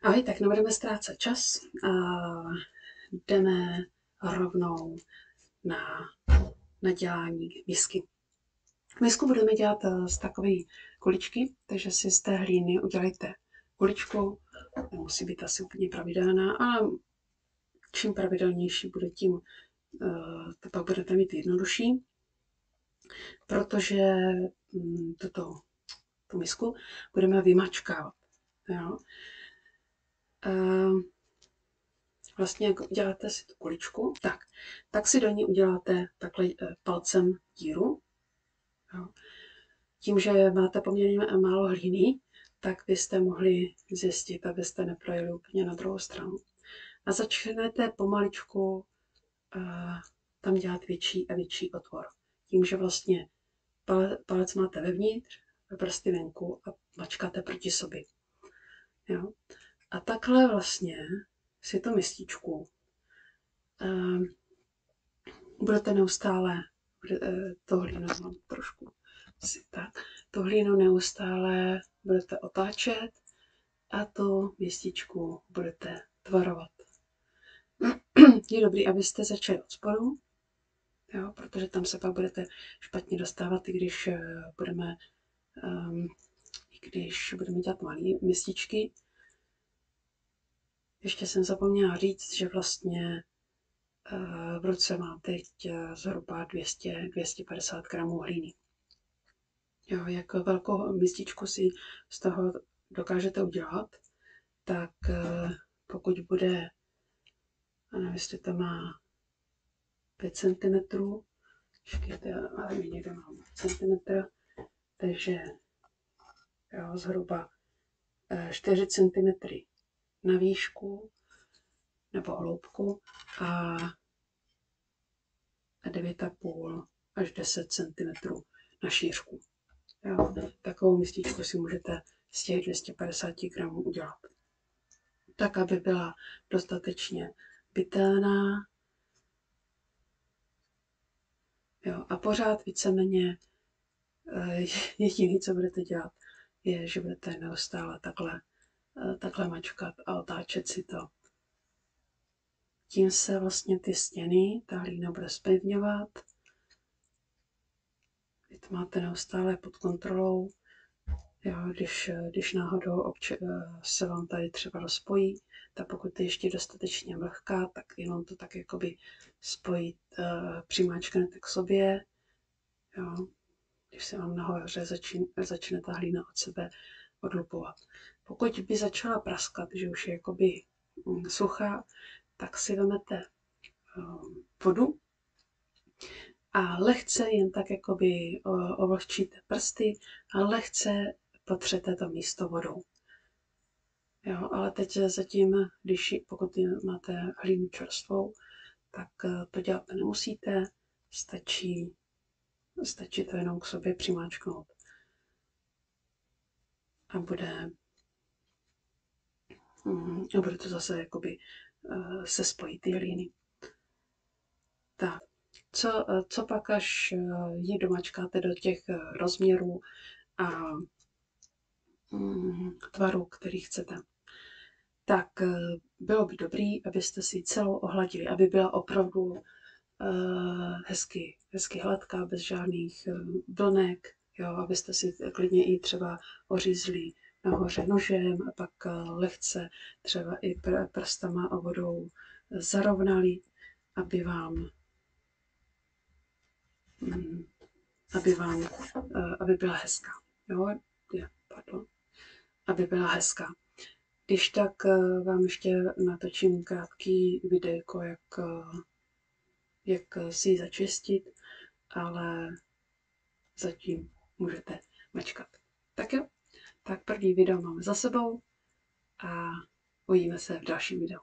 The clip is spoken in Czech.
Ahoj, tak nebudeme ztrácet čas a jdeme rovnou na dělání misky. Misku budeme dělat z takové kuličky, takže si z té hlíny udělejte kuličku. Nemusí být asi úplně pravidelná, ale čím pravidelnější bude, tím to pak budete mít jednodušší, protože tu misku budeme vymačkávat. Jo? Vlastně jak uděláte si tu kuličku, tak si do ní uděláte takhle palcem díru. Jo. Tím, že máte poměrně málo hlíny, tak byste mohli zjistit, abyste neprojeli úplně na druhou stranu. A začnete pomaličku tam dělat větší a větší otvor. Tím, že vlastně palec máte vevnitř, prsty venku a mačkáte proti sobě. Jo. A takhle vlastně si tu mističku budete neustále, to hlínu mám trošku si tak, to hlínu neustále budete otáčet a tu mističku budete tvarovat. Je dobrý, abyste začali od spodu, jo, protože tam se pak budete špatně dostávat, i když budeme dělat malé mističky. Ještě jsem zapomněla říct, že vlastně v ruce mám teď zhruba 200–250 gramů hlíny. Jo, jak velkou mističku si z toho dokážete udělat, tak pokud bude, nevím, jestli to má 5 cm, počkejte, ale někde mám cm, takže jo, zhruba 4 cm na výšku nebo hloubku a 9,5 až 10 cm na šířku. Jo, takovou mističku si můžete z těch 250 gramů udělat. Tak, aby byla dostatečně bytelná. Jo, a pořád víceméně jediné, co budete dělat, je, že budete neustále takhle mačkat a otáčet si to. Tím se vlastně ty stěny, ta hlína bude zpevňovat. Vy to máte neustále pod kontrolou. Jo, když náhodou se vám tady třeba rozpojí, tak pokud je ještě dostatečně mlhká, tak jenom to tak jakoby spojit, přimáčknete k sobě. Jo. Když se vám nahoře začne ta hlína od sebe odlupovat. Pokud by začala praskat, že už je jakoby suchá, tak si vezmete vodu a lehce jen tak jakoby ovlhčíte prsty a lehce potřete to místo vodou. Jo, ale teď zatím, pokud máte hlínu čerstvou, tak to dělat nemusíte, stačí to jenom k sobě přimáčknout. A bude to zase jakoby se spojí ty hlíny. Tak, co pak, až ji domačkáte do těch rozměrů a tvaru, který chcete, tak bylo by dobrý, abyste si celou ohladili, aby byla opravdu hezky hladká, bez žádných vlnek, jo, abyste si klidně i třeba ořízli nahoře nožem a pak lehce třeba i prstama a vodou zarovnali, aby byla hezká. Jo, aby byla hezká. Když tak vám ještě natočím krátký videjko, jak si ji začistit, ale zatím můžete mačkat. Tak jo, tak první video máme za sebou a uvidíme se v dalším videu.